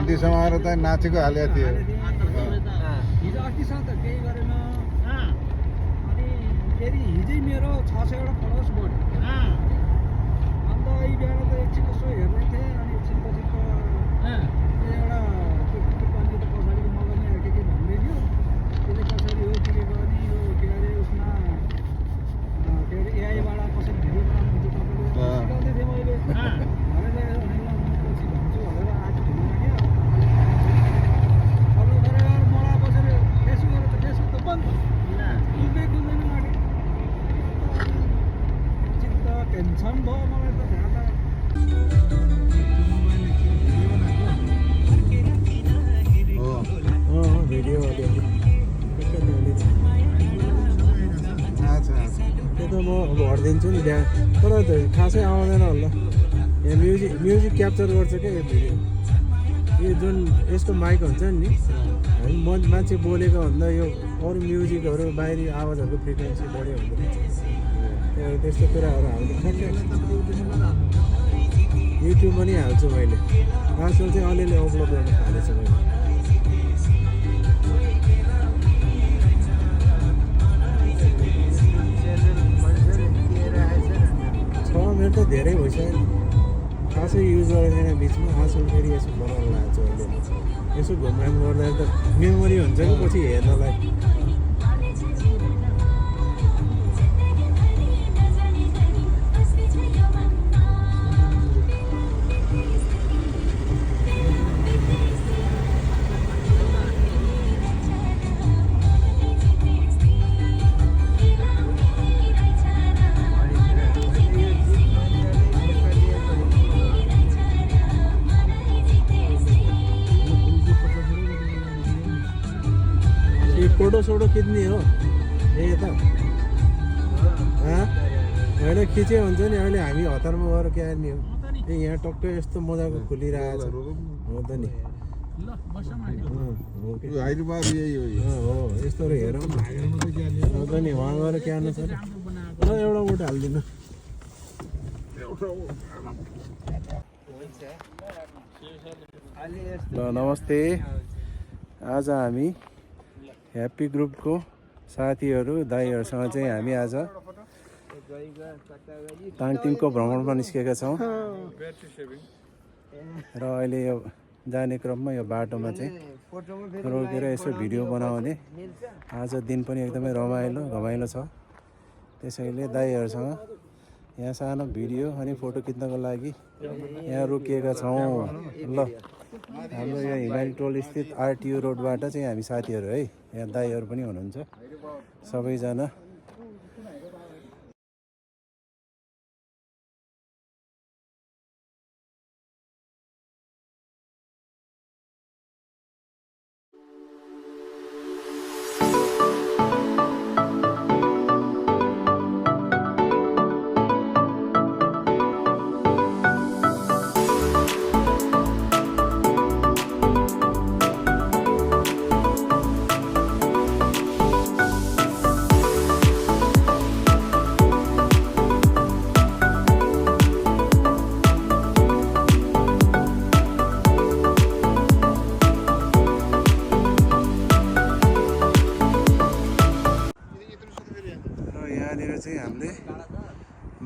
घन्टी समाएर त नाचेको हालेको थियो हिजो अस्तिसम्म त केही गरेन अनि फेरि हिजै मेरो 600 वटा फलोवर्स बढ्यो अन्त यही बिहान त एकछिन यसो हेर्दै थिएँ अनि एकछिन पछि त एउटा पानी त पछाडि मगाउने के भन्दै थियो त्यसले पछाडि हो के गर्ने यो के अरे उसमा के अरे एआईबाट कसरी भिडियो बनाउनु हुन्छ तपाईँले सिकाउँदै थिएँ मैले पछि भन्छु भनेर आज भिडियो लाग्यो अब गरेर मलाई बसेर फेसबुक त फेसबुक त बन्द खुल्दैन माथि चित्त टेन्सन भयो मलाई त ढाका भिडियो त्यो त म भरिदिन्छु नि बिहान तर खासै आउँदैन होला यहाँ म्युजिक क्याप्चर गर्छ क्या यो भिडियो यो जुन यस्तो माइक हुन्छ नि हामी मान्छे बोलेको भन्दा यो अरू म्युजिकहरू बाहिरी आवाजहरूको फ्रिक्वेन्सी बढ्यो हुँदो रहेछ त्यस्तो कुराहरू हाल्नु युट्युबमा नि हाल्छु मैले आजकल चाहिँ अलिअलि अपलोड गर्न थालेछु मैले मेरो त धेरै भइसक्यो खासै युज गरेको छैन बिचमा आजकल फेरि यसो बनाउनु लाग्छ अहिले यसो घुमघाम गर्दा त मेमोरी हुन्छ कि पछि हेर्नलाई फोटो खिच्ने हो ए त होइन खिचे हुन्छ नि अहिले हामी हतारमा गएर के गर्ने हो ए यहाँ टक्कै यस्तो मजाको खुलिरहेको हो त नि हो यस्तो हेरौँ हो त नि उहाँ गएर के हाल्नु छ र एउटा बोट हालिदिनु ल नमस्ते आज हामी ह्याप्पी ग्रुपको साथीहरू दाइहरूसँग चाहिँ हामी आज ताङतिङको भ्रमणमा निस्केका छौँ र अहिले यो जाने क्रममा यो बाटोमा चाहिँ रोकेर यसो भिडियो बनाउने आज दिन पनि एकदमै घमाइलो छ त्यसैले दाइहरूसँग यहाँ सानो भिडियो अनि फोटो खिच्नको लागि यहाँ रोकिएका छौँ ल हाम्रो यहाँ हिमाली टोल स्थित आरटिओ रोडबाट चाहिँ हामी साथीहरू है यहाँ दाइहरू पनि हुनुहुन्छ सबैजना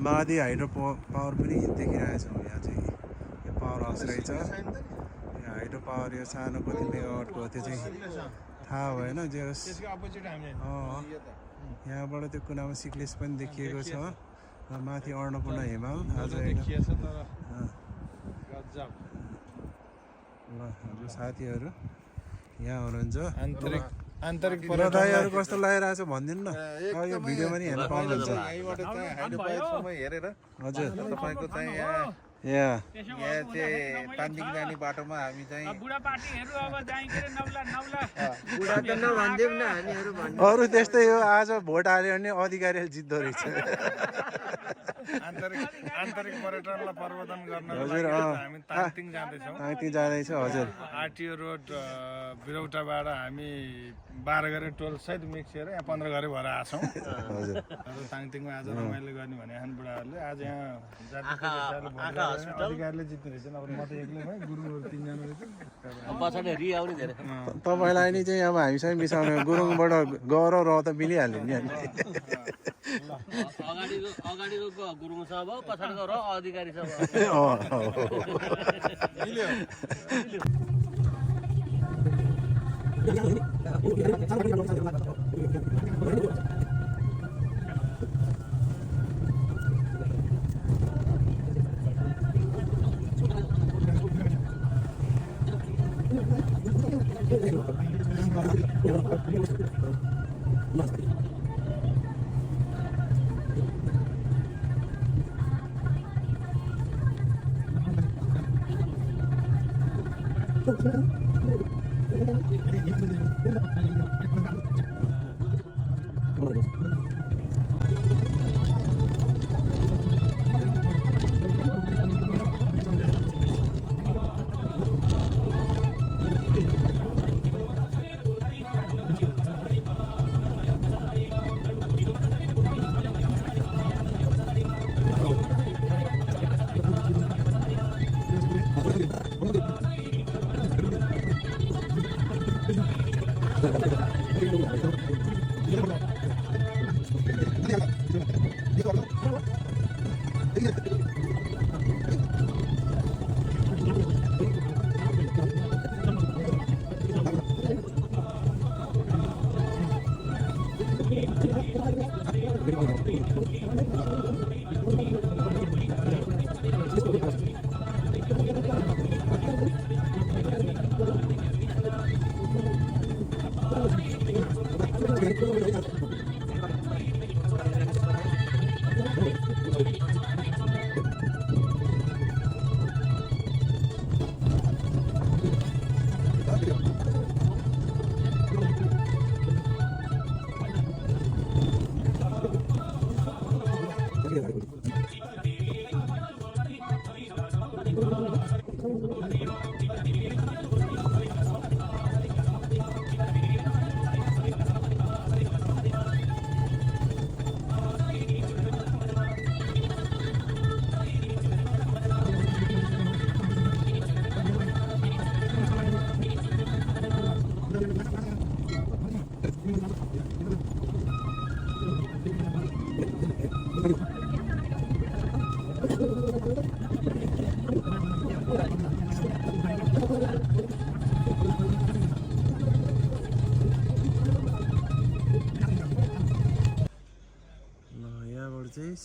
मादी हाइड्रो पावर पनि देखिरहेछौँ यहाँ चाहिँ यो पावर हाउस रहेछ यो हाइड्रो पावर यो सानो कति मेगावाटको त्यो चाहिँ थाहा भएन जे होस् यहाँबाट त्यो कुनामा सिक्लेस पनि देखिएको छ र माथि अन्नपूर्ण हिमाल आज ल हाम्रो साथीहरू यहाँ हुनुहुन्छ आन्तरिक दाइहरू कस्तो लागिरहेको छ भनिदिनु न यो भिडियोमा नि हेर्न पाउनुहुन्छ हजुर यहाँ यहाँ चाहिँ तान्दिङ जाने बाटोमा हामी चाहिँ बुढापाटीहरू अब जाइँखेरि नौला बुढा त नभनिदिउँ न हामीहरू भन्नु अरू त्यस्तै हो आज भोट हाल्यो भने अधिकारीले जित्दो रहेछ आन्तरिक पर्यटनलाई प्रवर्धन गर्न हजुर हामी तान्दिङ जाँदैछौँ। ताङ्ती जाँदैछ हजुर आरटिओ रोड बिरौटाबाट हामी 12 गरे टोल सहित मिक्सेर यहाँ 15 गरे भएर आछौँ। हजुर ताङतिङमा आज रमाइलो गर्ने भने बुढाहरूले आज यहाँ अधिकारीले जित्ने रहेछन्। अब म त एक्लै भएँ, गुरुहरू 3 जना रहेछन्। तपाईँलाई नि चाहिँ अब हामीसँग मिसाउने गुरुङबाट गर र त मिलिहाल्यो नि अनि अगाडिको गुरुङ सब हो, पछाडिको र अधिकारी सब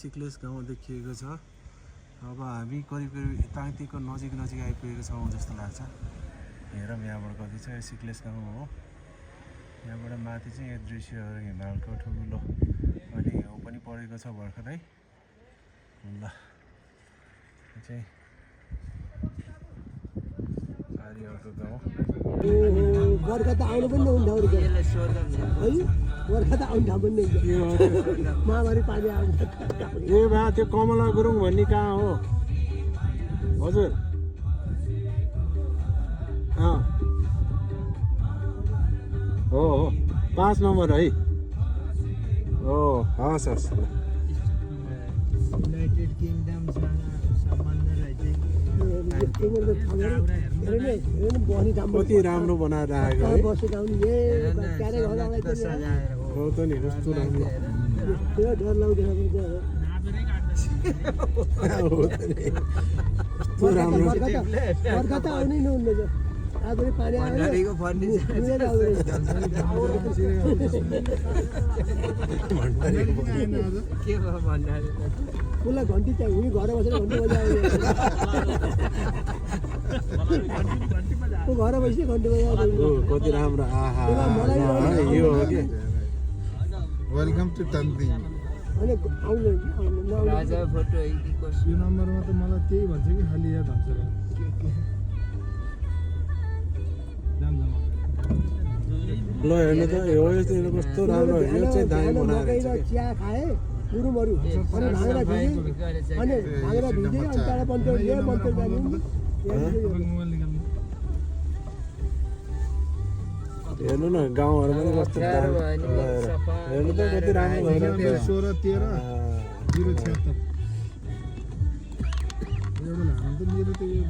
सिक्लेस गाउँ देखिएको छ। अब हामी करिब ताङ्तीको नजिक आइपुगेको छौँ जस्तो लाग्छ। हेरौँ यहाँबाट कति छ। यो सिक्लेस गाउँ हो। यहाँबाट माथि चाहिँ यो दृश्यहरू हिमालको ठुलो अनि हिउँ पनि परेको छ भर्खरै। ल यो चाहिँ आर्यहरूको गाउँ। बर्खा त आउनु पनि नहुने ठाउँ है, बर्खा त आउने ठाउँ पनि महामारी पानी आउँछ। ए बा त्यो कमला गुरुङ भन्ने कहाँ हो हजुर? हो 5 नम्बर है। हो हस् हस्। युनाइटेड किङडमसँग सम्बन्ध कति राम्रो बनाएर राखेको है। हो त नि कस्तो राम्रो। डर लाग्दैन बर्खा त आउनै नहुने आज पानी आयो उसलाई घन्टी चाहिँ उयो घर बसेर घन्टी बजायो। घर बसी घन्टी बजायो कति राम्रो। आहा यो हो कि वेलकम टु तान्दिङ। राजा फोटो यो नम्बरमा त मलाई त्यही भन्छ कि खालि याद हुन्छ ल हेर्नु त यो कस्तो राम्रो यो चाहिँ दामी बनाएर चिया खाए गुरुमहरू अनि भाँगरा भिजे अनि भाँगरा भिजे अनि टाढा पञ्चर ल्यायो पञ्चर जाने हेर्नु न गाउँहरू पनि कस्तो हेर्नु त कति राम्रो भयो 16 13 076 एउटा हाम त मेरो त यो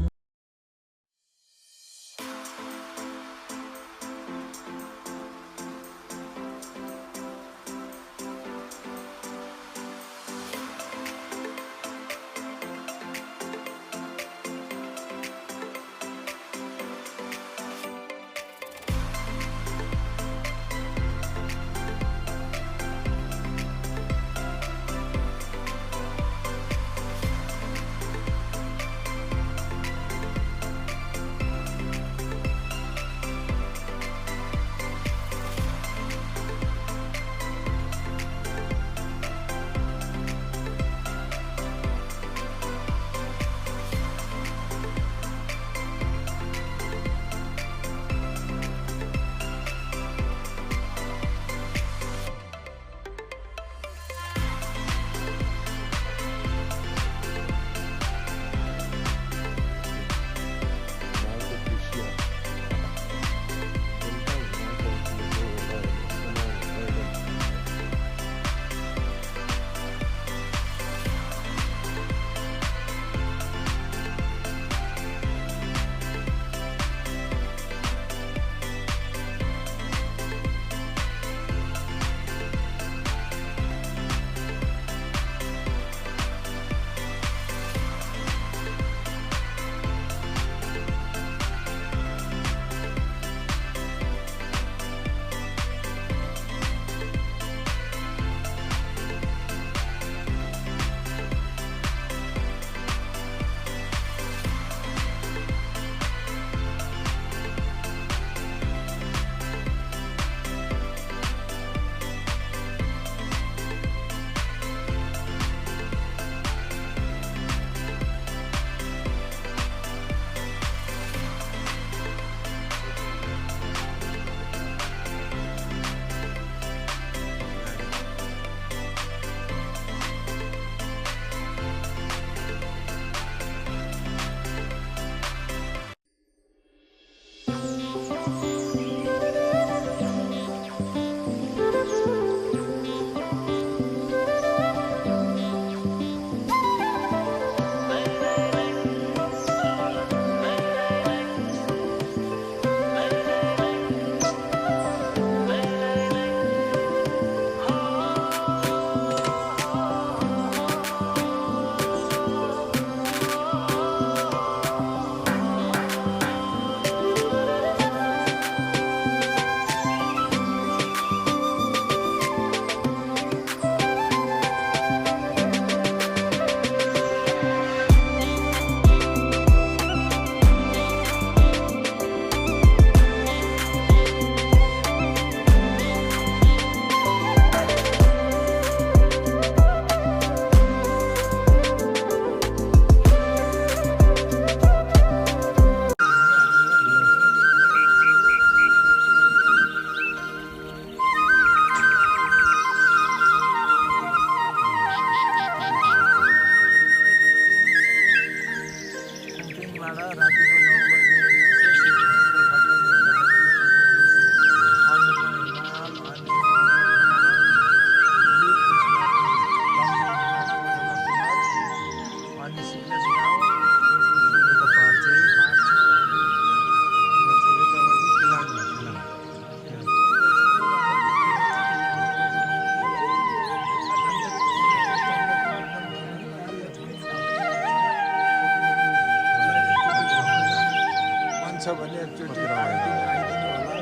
छ भने एकचोटि आइदिनु होला।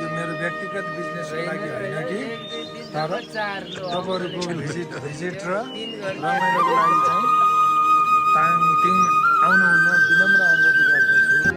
यो मेरो व्यक्तिगत बिजनेसको लागि होइन कि, तर तपाईँहरूको भिजिट र रमाइलोको लागि चाहिँ ताङटिङ आउनुहुन्न विनम्र अनुरोध गर्दछु।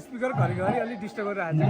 स्पिकर घरिघरि अलिक डिस्टर्ब गरिरहेको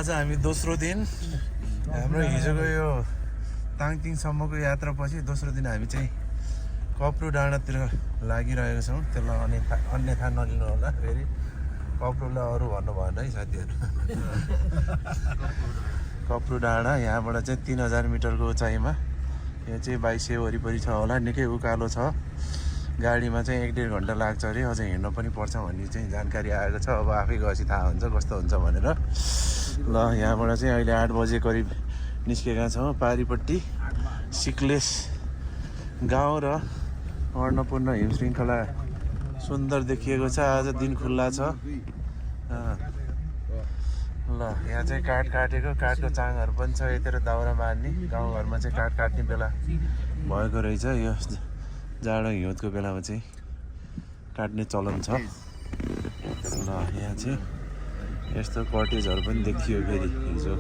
आज हामी दोस्रो दिन हाम्रो हिजोको यो ताङतिङसम्मको यात्रापछि दोस्रो दिन हामी चाहिँ कप्रू डाँडातिर लागिरहेको छौँ। त्यसलाई अन्यथा नलिनु होला, फेरि कप्रूलाई अरू भन्नु भएन है साथीहरू। कप्रू डाँडा यहाँबाट चाहिँ 3000 मिटरको उचाइमा, यो चाहिँ 2200 वरिपरि छ होला, निकै उकालो छ। गाडीमा चाहिँ 1-1.5 घन्टा लाग्छ अरे, अझै हिँड्न पनि पर्छ भन्ने चाहिँ जानकारी आएको छ। अब आफै गएपछि थाहा हुन्छ कस्तो हुन्छ भनेर। ल यहाँबाट चाहिँ अहिले 8 बजे करिब निस्केका छौँ। पारिपट्टि सिक्लेस गाउँ र अन्नपूर्ण हिम श्रृङ्खला सुन्दर देखिएको छ। आज दिन खुल्ला छ। ल यहाँ चाहिँ काठ काटेको, काठको चाङहरू पनि छ, यतिर दाउरा मार्ने। गाउँघरमा चाहिँ काठ काट्ने बेला भएको रहेछ, यो जाडो हिउँदको बेलामा चाहिँ काट्ने चलन छ। ल यहाँ चाहिँ यस्तो कटेजहरू पनि देखियो फेरि हिजो,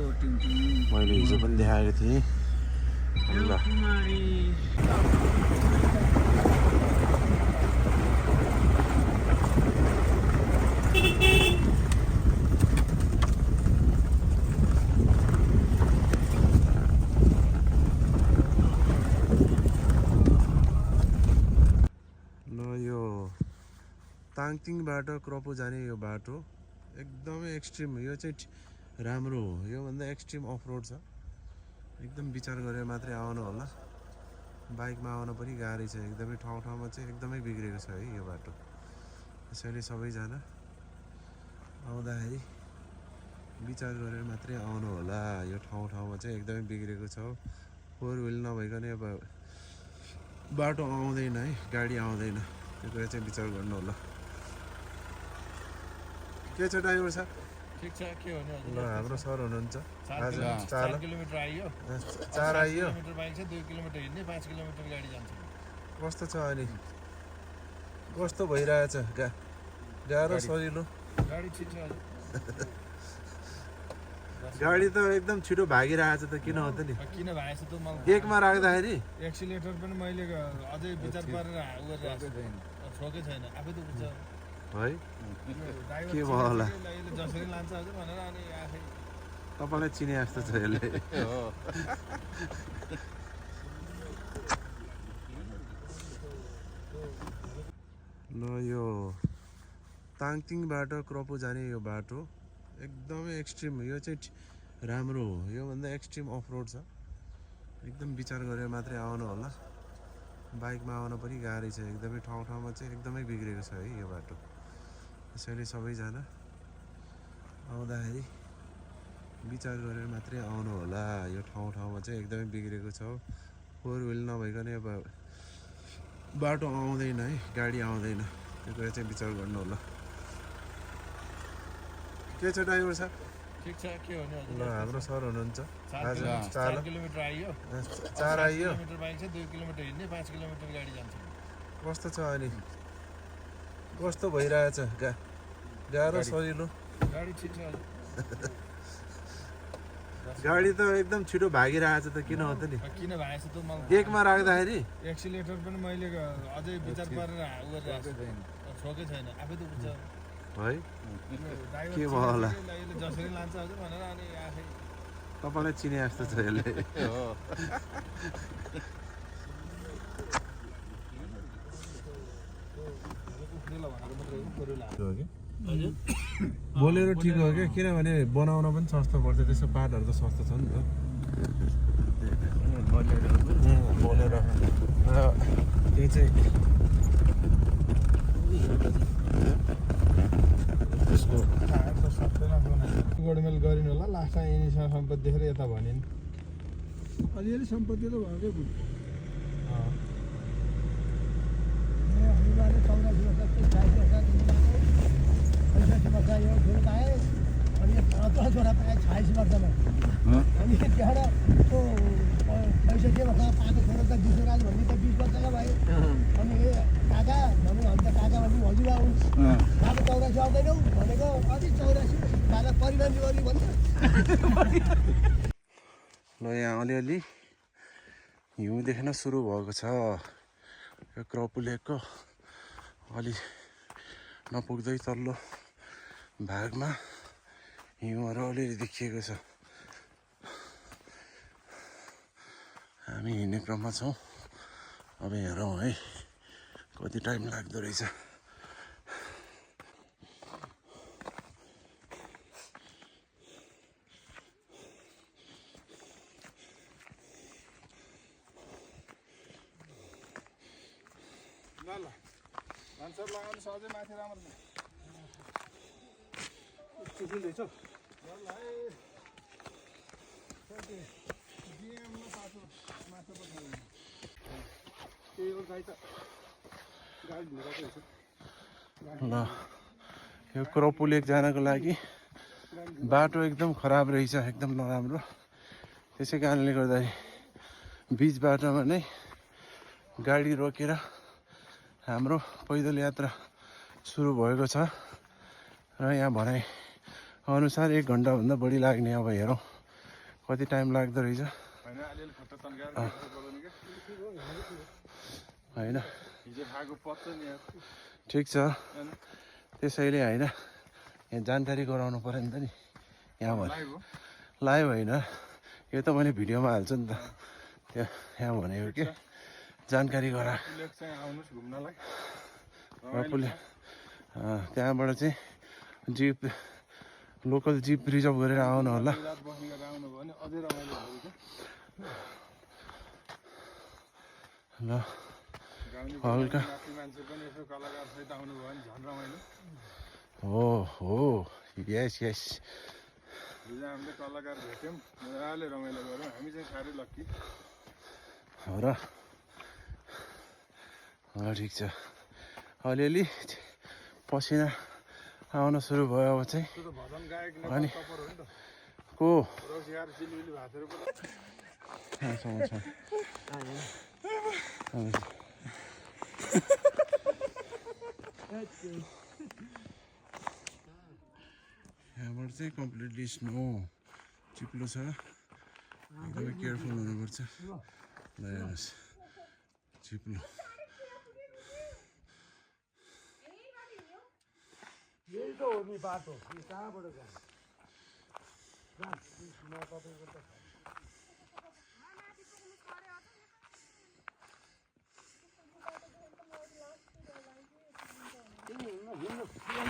मैले हिजो पनि देखाएको थिएँ। ल ताङतिङबाट क्रपो जाने यो बाटो एकदमै एक्सट्रिम, यो चाहिँ राम्रो हो। योभन्दा एक्सट्रिम अफ रोड छ, एकदम विचार गरेर मात्रै आउनु होला। बाइकमा आउन पनि गाह्रै छ, एकदमै ठाउँमा चाहिँ एकदमै बिग्रेको छ है यो बाटो। त्यसैले सबैजना आउँदाखेरि विचार गरेर मात्रै आउनु होला। यो ठाउँमा चाहिँ एकदमै बिग्रेको छ। 4 व्हिल नभइकन अब बाटो आउँदैन है, गाडी आउँदैन, त्यो कुरा चाहिँ विचार गर्नु होला। के छ ड्राइभर साहब? ठिक छ, के हो नि ल हाम्रो सर हुनुहुन्छ। आज 4 किलोमिटर आइयो, 4 आइयो। किलोमिटर बाइक छ, 2 किलोमिटर हिँड्ने, 5 किलोमिटर गाडी जान्छ। कस्तो छ अनि? कस्तो भइरहेछ? गाह्रो सजिलो? गाडी ठिक छ हजुर। गाडी त एकदम छिटो भागिरहेछ त, किन हो त नि? किन भएछ त मलाई एकमा राख्दाखेरि एक्सिलेटर पनि मैले अझै विचार गरेर गरिरहेको छु, छोकै छैन, आफै त बुझ्छ है। ड्राइभर के भयो होला? यसले जसरी लान्छ हजुर भनेर अनि आफै तपाईँलाई चिने जस्तो छ यसले। ल यो ताङतिङबाट क्रपो जाने यो बाटो एकदमै एक्सट्रिम, यो चाहिँ राम्रो हो। योभन्दा एक्सट्रिम अफ रोड छ, एकदम विचार गरेर मात्रै आउनु होला। बाइकमा आउन पनि गाह्रै छ, एकदमै ठाउँमा चाहिँ एकदमै बिग्रेको छ है यो बाटो। त्यसैले सबैजना आउँदाखेरि विचार गरेर मात्रै आउनु होला। यो ठाउँमा चाहिँ एकदमै बिग्रेको छ। 4 व्हिल नभइकन अब बाटो आउँदैन है, गाडी आउँदैन, त्यो कुरा चाहिँ विचार गर्नु होला। के छ ड्राइभर साहब? ठिक छ, के हो नि हजुर। ल हाम्रो सर हुनुहुन्छ। आज 4 किलोमिटर आइयो, 4 आइयो। किलोमिटर बाइक छ, 2 किलोमिटर हिँड्ने, 5 किलोमिटर गाडी जान्छ। कस्तो छ अनि? कस्तो भइरहेछ? गाह्रो सजिलो? गाडी ठिक छ हजुर। गाडी त एकदम छिटो भागिरहेछ त, किन हो त नि? किन भएछ त मलाई एकमा राख्दाखेरि एक्सिलेटर पनि मैले अझै विचार गरेर गरिरहेको छु, छोकै छैन, आफै त बुझ्छ है। ड्राइभर के भयो होला? यसले जसरी लान्छ हजुर भनेर अनि आफै तपाईँलाई चिने जस्तो छ यसले। बोलेरो ठिक हो क्या, किनभने बनाउन पनि सस्तो पर्छ, त्यसको पार्टहरू त सस्तो छ नि त। बोलेरो त्यो चाहिँ त्यसको गोडमेल गरिनु होला। लास्टमा यिनीसँग सम्पत्ति देखेर यता भनिन् अलिअलि सम्पत्ति त भएकै बुझ्नु। अनि 5 पाए 46 वर्षमा अनि त्यहाँबाट पैसा के वर्ष पाएको छोरा त 20 राज भन्ने त 20 वर्षका भयो। अनि काका भनौँ हामी त काका भन्नु हजुर आउनु बाबा 84 आउँदैनौ भनेको अझै 84 बाबा परिमाण गरी भन्छ। ल यहाँ अलिअलि हिउँ देख्न सुरु भएको छ। यो क्रपु लेकको अलि नपुग्दै तल्लो भागमा हिउँहरू अलिअलि देखिएको छ। हामी हिँड्ने क्रममा छौँ। अब हेरौँ है कति टाइम लाग्दो रहेछ। ल ल भान्सर लगाउनु सधैँ माथि राम्रो चिप्लिँदैछ त्यही हो गाई त गाई ढुँडाको रहेछ ल यो क्रपु लेक जानको लागि बाटो एकदम खराब रहेछ, एकदम नराम्रो। त्यसै कारणले गर्दाखेरि बिच बाटोमा नै गाडी रोकेर हाम्रो पैदल यात्रा सुरु भएको छ र यहाँ भनाइ अनुसार 1 घन्टाभन्दा बढी लाग्ने। अब हेरौँ कति टाइम लाग्दो रहेछ होइन। अलिअलि खट्टा तन्काएर बोलाउने क्या होइन। हिजो खाएको पच्छ नि यार। ठिक छ, त्यसैले होइन यहाँ जानकारी गराउनु पऱ्यो नि त नि। यहाँ भने लाइभ हो। लाइभ होइन, यो त मैले भिडियोमा हाल्छु नि त। यहाँ भनेको के जानकारी गरा। लेक चाहिँ आउनुहोस् घुम्नलाई। आफूले त्यहाँबाट चाहिँ जिप लोकल जिप रिजर्भ गरेर आउनु होला। रात बस्ने गरेर आउनुभयो भने अझै रमाइलो हुन्छ। ल गाउँले हल्का माथि मान्छे पनि यसो कलाकार सहित आउनुभयो भने झन् रमाइलो। हो यस यस। हिजो हामीले कलाकार भेट्यौँ, मजाले रमाइलो गऱ्यौँ। हामी चाहिँ साह्रै लक्की। हो र ठिक छ। अलिअलि पसिना आउन सुरु भयो अब चाहिँ। त्यो त भजन गायक अनि टपर हो नि त। को रसियार सिलिउली भातहरू पनि यहाँबाट चाहिँ कम्प्लिटली स्नो चिप्लो छ, एकदमै केयरफुल हुनुपर्छ। ल हेर्नुहोस् चिप्लो। यही त हो नि बाटो। यो कहाँबाट जान्छ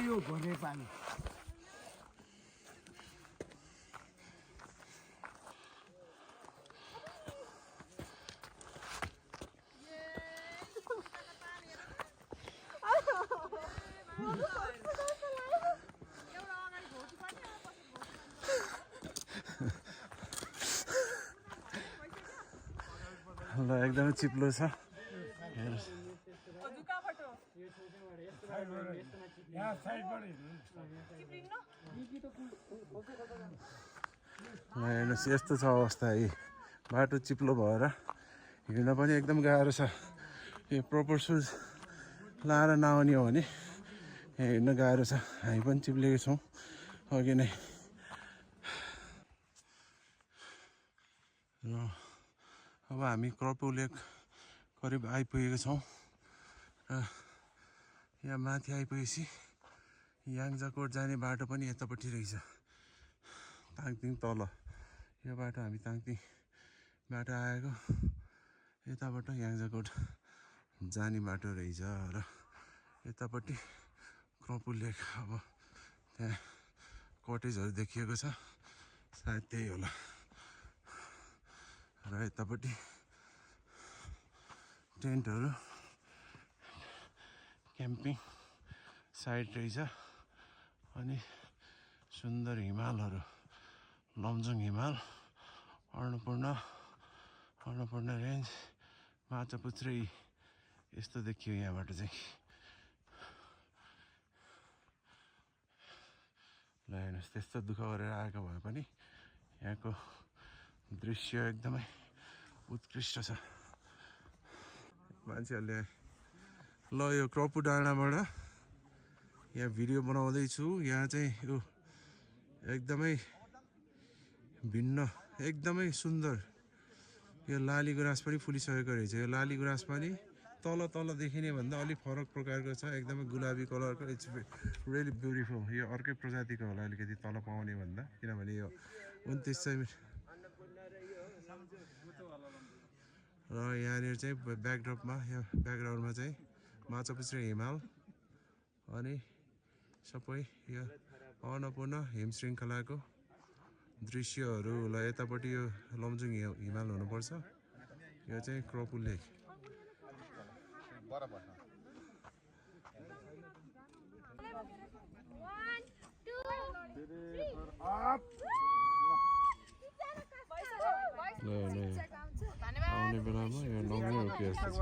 यो भने पानी ल एकदमै चिप्लो छ। हेर्नुहोस् यहाँ साइडबाट हेर्नुहोस् यस्तो छ अवस्था। यी बाटो चिप्लो भएर हिँड्न पनि एकदम गाह्रो छ। यो प्रपर सुज लाएर नआउने हो भने यहाँ हिँड्न गाह्रो छ। हामी पनि चिप्लेको छौँ अघि नै। र अब हामी क्रपु लेक करिब आइपुगेको छौँ र यहाँ माथि आइपुगेपछि याङ्जाकोट जाने बाटो पनि यतापट्टि रहेछ, ताङतिङ तल। यो बाटो हामी ताङतिङबाट आएको, यताबाट याङ्जाकोट जाने बाटो रहेछ र यतापट्टि क्रपु लेक। अब त्यहाँ कटेजहरू देखिएको छ, सायद त्यही होला। र यतापट्टि टेन्टहरू क्याम्पिङ साइड रहेछ। अनि सुन्दर हिमालहरू, लमजुङ हिमाल, अन्नपूर्ण रेन्ज, माछापुच्छ्रे यस्तो देखियो यहाँबाट चाहिँ। ल हेर्नुहोस् त्यस्तो दुःख गरेर आएको भए पनि यहाँको दृश्य एकदमै उत्कृष्ट छ। मान्छेहरूले ल यो क्रपु डाँडाबाट यहाँ भिडियो बनाउँदैछु। यहाँ चाहिँ यो एकदमै भिन्न, एकदमै सुन्दर यो लाली गुराँस पनि फुलिसकेको रहेछ। यो लाली गुराँस पनि तल तल देखिने भन्दा अलिक फरक प्रकारको छ एकदमै गुलाबी कलरको इट्स रियली ब्युटिफुल यो अर्कै प्रजातिको होला अलिकति तल पाउने भन्दा किनभने यो 2900 मिटर र यहाँनिर चाहिँ ब्याकड्रपमा यो ब्याकग्राउन्डमा चाहिँ माछापुच्छ्रे हिमाल अनि सबै यो अन्नपूर्ण हिम श्रृङ्खलाको दृश्यहरूलाई यतापट्टि यो लमजुङ हिमाल हुनुपर्छ यो चाहिँ क्रपु लेक आउने बेलामा यो नङ्गै हो कि जस्तो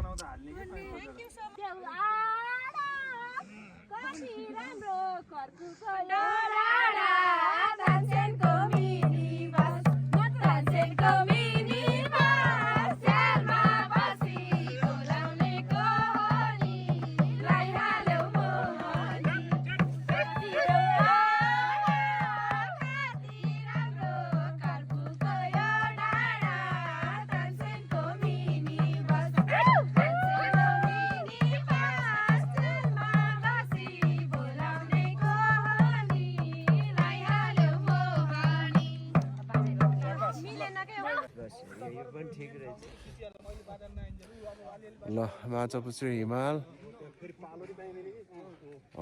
ल माछापुच्छ्रे हिमाल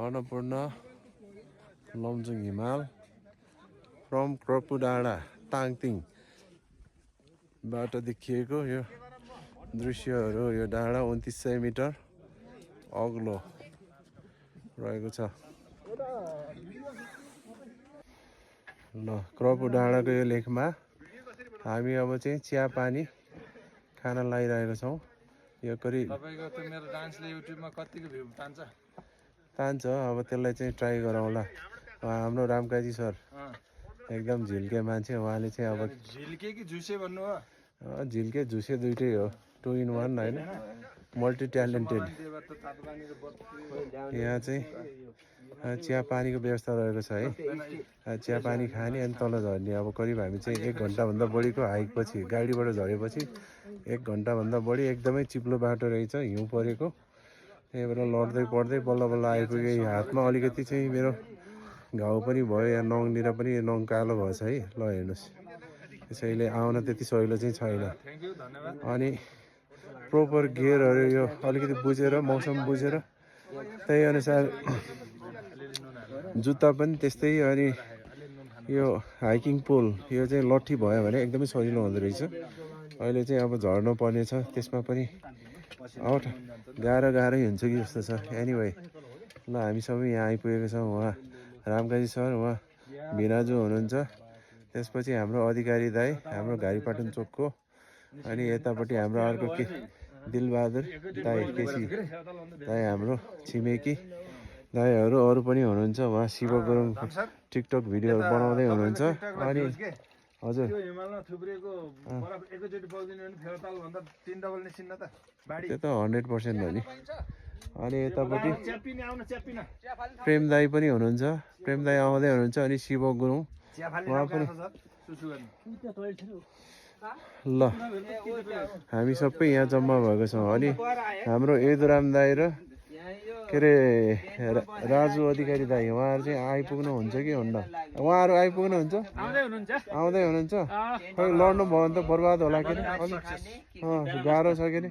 अन्नपूर्ण लमजुङ हिमाल फ्रम क्रपु डाँडा ताङतिङबाट देखिएको यो दृश्यहरू यो डाँडा 2900 मिटर अग्लो रहेको छ ल क्रपु डाँडाको यो लेकमा हामी अब चाहिँ चिया पानी खाना लागिरहेको छौँ यो करिब तपाईँको त्यो मेरो डान्सले युट्युबमा कतिको भ्यू तान्छ अब त्यसलाई चाहिँ ट्राई गरौँला हाम्रो रामकाजी सर एकदम झिल्के मान्छे उहाँले चाहिँ अब झिल्के कि झुसे भन्नु हो झिल्के झुसे दुइटै हो 2 in 1 होइन मल्टी ट्यालेन्टेड यहाँ चाहिँ चिया पानीको व्यवस्था रहेको छ है चिया पानी खाने अनि तल झर्ने अब करिब हामी चाहिँ 1 घन्टाभन्दा बढीको हाइकपछि गाडीबाट झरेपछि 1 घन्टाभन्दा बढी एकदमै चिप्लो बाटो रहेछ हिउँ परेको त्यही भएर लड्दै पढ्दै बल्ल बल्ल आइपुगेँ हातमा अलिकति चाहिँ मेरो घाउ पनि भयो यहाँ नङनिर पनि नङ कालो भएछ है ल हेर्नुहोस् त्यसैले आउन त्यति सजिलो चाहिँ छैन अनि प्रोपर गियरहरू यो अलिकति बुझेर मौसम बुझेर त्यही अनुसार जुत्ता पनि त्यस्तै अनि यो हाइकिङ पोल यो चाहिँ लट्ठी भयो भने एकदमै सजिलो हुँदो रहेछ अहिले चाहिँ अब झर्नु पर्ने छ त्यसमा पनि गाह्रै हुन्छ कि जस्तो छ एनिवे ल हामी सबै यहाँ आइपुगेको छौँ उहाँ रामकाजी सर उहाँ भिनाजु हुनुहुन्छ त्यसपछि हाम्रो अधिकारी दाई हाम्रो घारीपाटन चोकको अनि यतापट्टि हाम्रो अर्को के दिलबहादुर दाई केसी दाई हाम्रो छिमेकी दाईहरू अरू पनि हुनुहुन्छ उहाँ शिव गुरुङ टिकटक भिडियोहरू बनाउँदै हुनुहुन्छ अनि हजुर त्यो हिमालमा थुप्रिएको बरफ एकैचोटि बग्दिने भने फेरताल भन्दा 3 डबल निसिन्न त बाडी त्यो त 100% हो नि अनि यतापट्टि च्यापिने आउन च्यापिन प्रेम दाई पनि हुनुहुन्छ प्रेम दाई आउँदै हुनुहुन्छ अनि शिव गुरुङ उहाँ पनि सुसु गर्ने ल हामी सबै यहाँ जम्मा भएको छौँ अनि हाम्रो यदुराम दाई र के अरे राजु अधिकारी दाई उहाँहरू चाहिँ आइपुग्नुहुन्छ कि हुन्न उहाँहरू आइपुग्नुहुन्छ आउँदै हुनुहुन्छ खै लड्नु भयो भने त बर्बाद होला के अरे अलिक गाह्रो छ के अरे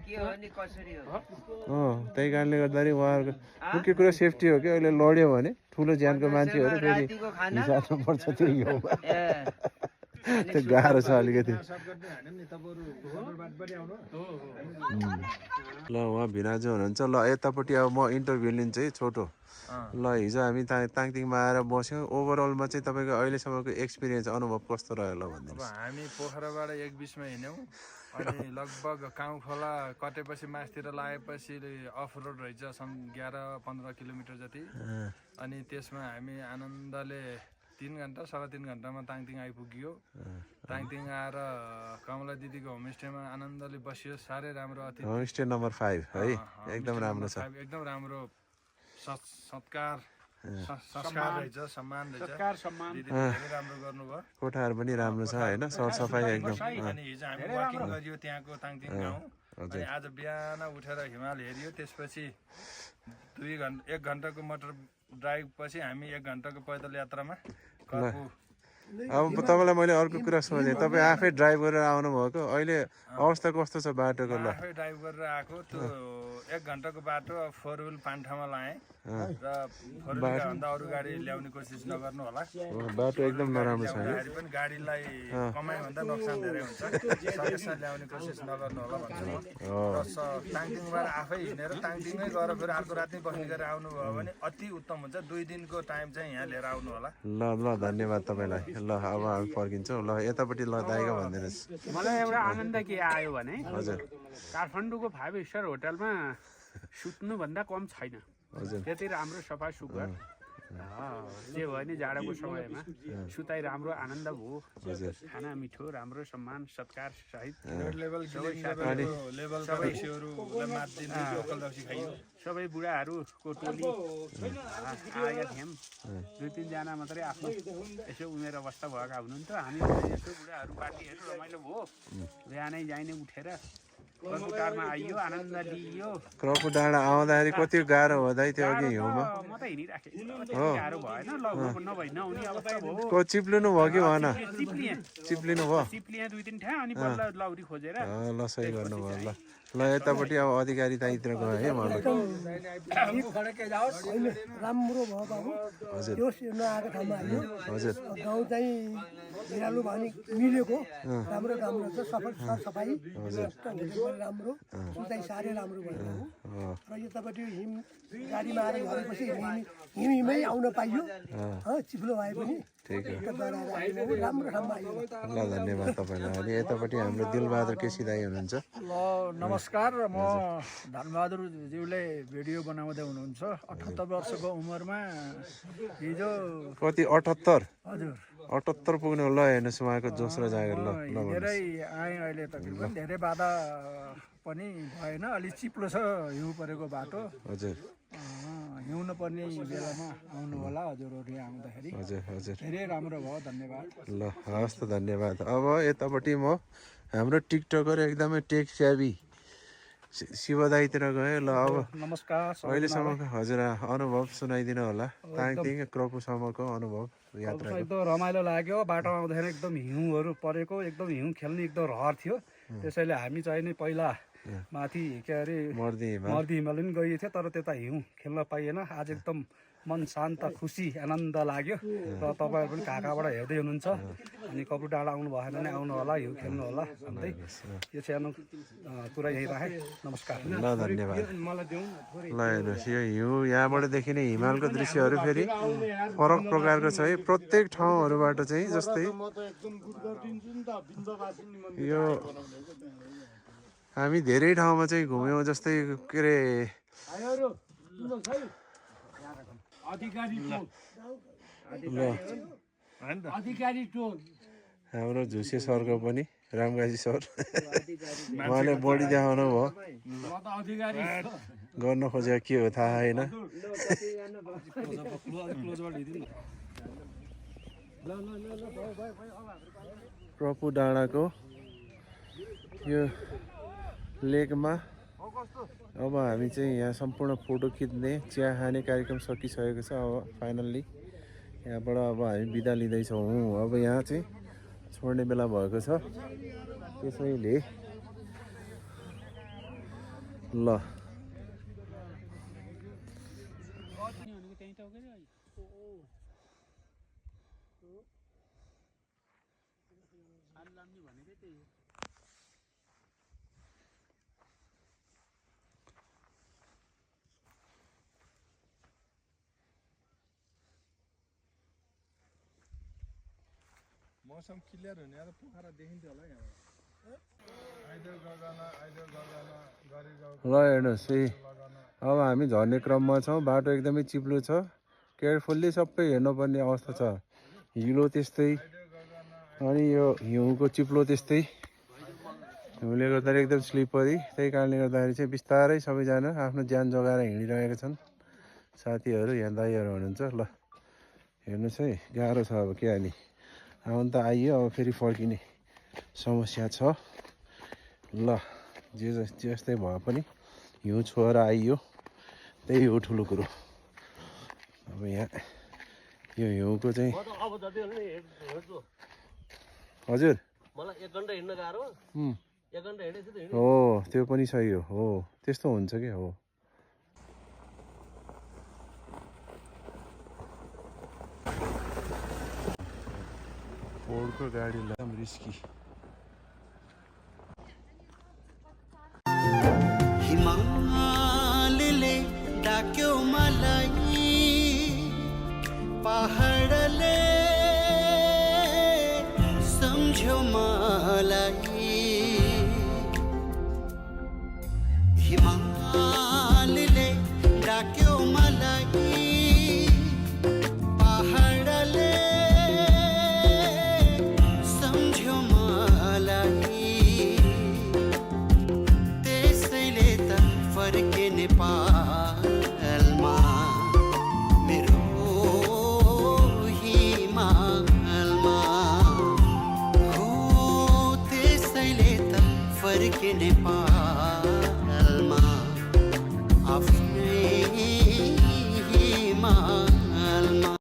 त्यही कारणले गर्दाखेरि उहाँहरूको मुख्य कुरा सेफ्टी हो कि अहिले लड्यो भने ठुलो ज्यानको मान्छेहरू फेरि हिसाबमा पर्छ त्यो हिउँमा त्यो गाह्रो छ अलिकति ल उहाँ भिनाजु हुनुहुन्छ ल यतापट्टि अब म इन्टरभ्यू लिन्छु है छोटो ल हिजो हामी ताङतिङमा आएर बस्यौँ ओभरअलमा चाहिँ तपाईँको अहिलेसम्मको एक्सपिरियन्स अनुभव कस्तो रह्यो ल भन्नु हामी पोखराबाट 1:20मा हिँड्यौँ अनि लगभग काउँ खोला कटेपछि मासतिर लागेपछि अफ रोड रहेछ 11-15 किलोमिटर जति अनि त्यसमा हामी आनन्दले 3 घन्टा 3.5 घन्टामा ताङतिङ आइपुग्यो ताङतिङ आएर कमला दिदीको होमस्टेमा आनन्दले बसियो साह्रै राम्रो अतिथि होमस्टे नम्बर 5 है एकदम राम्रो छ एकदम राम्रो संस्कार रहेछ सम्मान रहेछ दिदीले राम्रो गर्नुभयो कोठाहरू पनि राम्रो छ हैन सरसफाइ एकदम अनि हिजो हामी वाकिङ गरियो त्यहाँको ताङतिङ गाउँ अनि आज बिहान उठेर हिमाल हेरियो त्यसपछि 1 घन्टाको मोटर ड्राइभ पछि हामी 1 घन्टाको पैदल यात्रामा कर्पु। अब तपाईँलाई मैले अर्को कुरा सोधेँ, तपाईँ आफै ड्राइभ गरेर आउनुभएको, अहिले अवस्था कस्तो छ बाटोको? ल आफै ड्राइभ गरेर आएको, त्यो 1 घन्टाको बाटो 4 व्हिल पान्ठामा लाएँ र 4 व्हिलका भन्दा अरू गाडी ल्याउने कोसिस नगर्नु होला। बाटो एकदम नराम्रो छ ल्याउँदाखेरि पनि गाडीलाई कमाइ भन्दा नोक्सान धेरै हुन्छ, सकेसम्म ल्याउने कोसिस नगर्नु होला भन्छु म। र ताङटिङबाट आफै हिँडेर ताङटिङै गएर फेरि अर्को राति बस्ने गरेर आउनुभयो भने अति उत्तम हुन्छ। 2 दिनको टाइम चाहिँ यहाँ लिएर आउनु होला। ल धन्यवाद तपाईँलाई। ल अब हामी फर्किन्छौँ। ल यतापट्टि ल दाइगा भनिदिनुहोस्। मलाई एउटा आनन्द के आयो भने हजुर काठमाडौँको 5 स्टार होटलमा सुत्नुभन्दा कम छैन। हजुर त्यति राम्रो सफा सुग्घर जे भयो नि जाडोको समयमा सुताइ राम्रो आनन्द भयो। हजुर खाना मिठो राम्रो सम्मान सत्कार सहित सबै बुढाहरूको टोली आएका थियौँ। 2-3 जना मात्रै आफ्नो यसो उमेर अवस्था भएका हुनुहुन्थ्यो। हामी यसो बुढाहरू पार्टीहरू रमाइलो भयो। बिहानै जाइने उठेर कर्पुटारमा आइयो, आनन्द लिइयो। क्रपु डाँडा आउँदाखेरि कति गाह्रो हो दाइ त्यो अघि हिउँमा? म त हिँडिराखेँ, गाह्रो भएन, लगभग नहुने अवस्था भयो। को चिप्लिनु भयो कि भएन? चिप्लिनु भयो? चिप्लिएँ 2-3 ठाउँ, अनि बल्ल लौरी खोजेर ल सही गर्नुभयो। ल ल यतापट्टि अब अधिकारी दाइतिर गयो है मलाई। राम्रो भयो बाबु। हजुर त्यो नआएको ठाउँमा आइयो। हजुर गाउँ चाहिँ भिरालो भने मिलेको राम्रो काम रहेछ। सफाइ राम्रो, सुताइ साह्रै राम्रो भयो र यतापट्टि हिम गाडीमा आएर झरेपछि हिमै आउन पाइयो। चिप्लो भए पनि ठिक हो। राम्रो ठाउँमा आइयो। ल धन्यवाद तपाईँलाई। अनि यतापट्टि हाम्रो दिलबहादुर केसी दाई हुनुहुन्छ। ल नमस्कार, म धनबहादुर ज्यूले भिडियो बनाउँदै हुनुहुन्छ। 78 वर्षको उमेरमा हिजो कति 78? हजुर 78 पुग्नु। ल हेर्नुहोस् उहाँको जोस र जागर। ल ल धेरै आएँ अहिले तकरिबन। धेरै बाधा पनि भएन, अलिक चिप्लो छ हिउँ परेको बाटो। हजुर हिउँ नपर्ने बेलामा आउनु होला हजुरहरू यहाँ आउँदाखेरि। हजुर हजुर धेरै राम्रो भयो, धन्यवाद। ल हस् त धन्यवाद। अब यतापट्टि म हाम्रो टिकटकर एकदमै टेक स्याभी शिव दाईतिर गएँ। ल अब नमस्कार। अहिलेसम्मको हजुर अनुभव सुनाइदिनु होला, ताङतिङ क्रपुसम्मको अनुभव यात्राको। एकदम रमाइलो लाग्यो। बाटोमा आउँदाखेरि एकदम हिउँहरू परेको, एकदम हिउँ खेल्ने एकदम रहर थियो। त्यसैले हामी चाहिँ नि पहिला माथि के अरे मर्दी मर्दी हिमाल पनि गइएको थियो, तर त्यता हिउँ खेल्न पाइएन। आज एकदम मन शान्त, खुसी, आनन्द लाग्यो। र तपाईँहरू पनि कहाँबाट हेर्दै हुनुहुन्छ, अनि कपुर डाँडा आउनु भएन भने आउनु होला, हिउँ खेल्नु होला भन्दै यो सानो कुरा यहीँ राखेँ। नमस्कार। ल धन्यवाद। ल हेर्नुहोस् यो हिउँ यहाँबाट देखिने हिमालको दृश्यहरू फेरि फरक प्रकारको छ है। प्रत्येक ठाउँहरूबाट चाहिँ जस्तै यो हामी धेरै ठाउँमा चाहिँ घुम्यौँ। जस्तै के अरे हाम्रो झुसे सरको पनि रामगाजी सर उहाँले बढी देखाउनु भयो। गर्न खोजेको के हो थाहा होइन। क्रपु डाँडाको यो लेकमा अब हामी चाहिँ यहाँ सम्पूर्ण फोटो खिच्ने, चिया खाने कार्यक्रम सकिसकेको छ। अब फाइनल्ली यहाँबाट अब हामी बिदा लिँदैछौँ। अब यहाँ चाहिँ छोड्ने बेला भएको छ, त्यसैले ल मौसम क्लियर हुने र पोखरा देखिन्थ्यो होला यहाँ। ल हेर्नुहोस् है, अब हामी झर्ने क्रममा छौँ। बाटो एकदमै चिप्लो छ, केयरफुल्ली सबै हेर्नुपर्ने अवस्था छ। हिलो त्यस्तै, अनि यो हिउँको चिप्लो त्यस्तै। हिउँले गर्दाखेरि एकदम स्लिपरी, त्यही कारणले गर्दाखेरि चाहिँ बिस्तारै सबैजना आफ्नो ज्यान जोगाएर हिँडिरहेका छन्। साथीहरू यहाँ दाइहरू हुनुहुन्छ। ल हेर्नुहोस् है, गाह्रो छ अब के हाली। आउनु त आइयो, अब फेरि फर्किने समस्या छ। ल जस्तै भए पनि हिउँ छोएर आइयो, त्यही हो ठुलो कुरो। अब यहाँ यो हिउँको चाहिँ म त अब जति भने हेर्छु हजुर मलाई 1 घन्टा हिँड्न गाह्रो 1 घन्टा हिँडेछु त हिँड्नु हो त्यो पनि सही हो त्यस्तो हुन्छ कि हो। फोर्डको गाडीलाई एकदम रिस्की। हिमालले डाक्यो मलाई, पहाडले सम्झ्यो मलाई। हिमालले डाक्यो मलाई, पहाडले सम्झ्यो मलाई। त्यसैले त फर्के नेपालमा मेरो हिमालमा हो। त्यसैले त फर्के नेपाल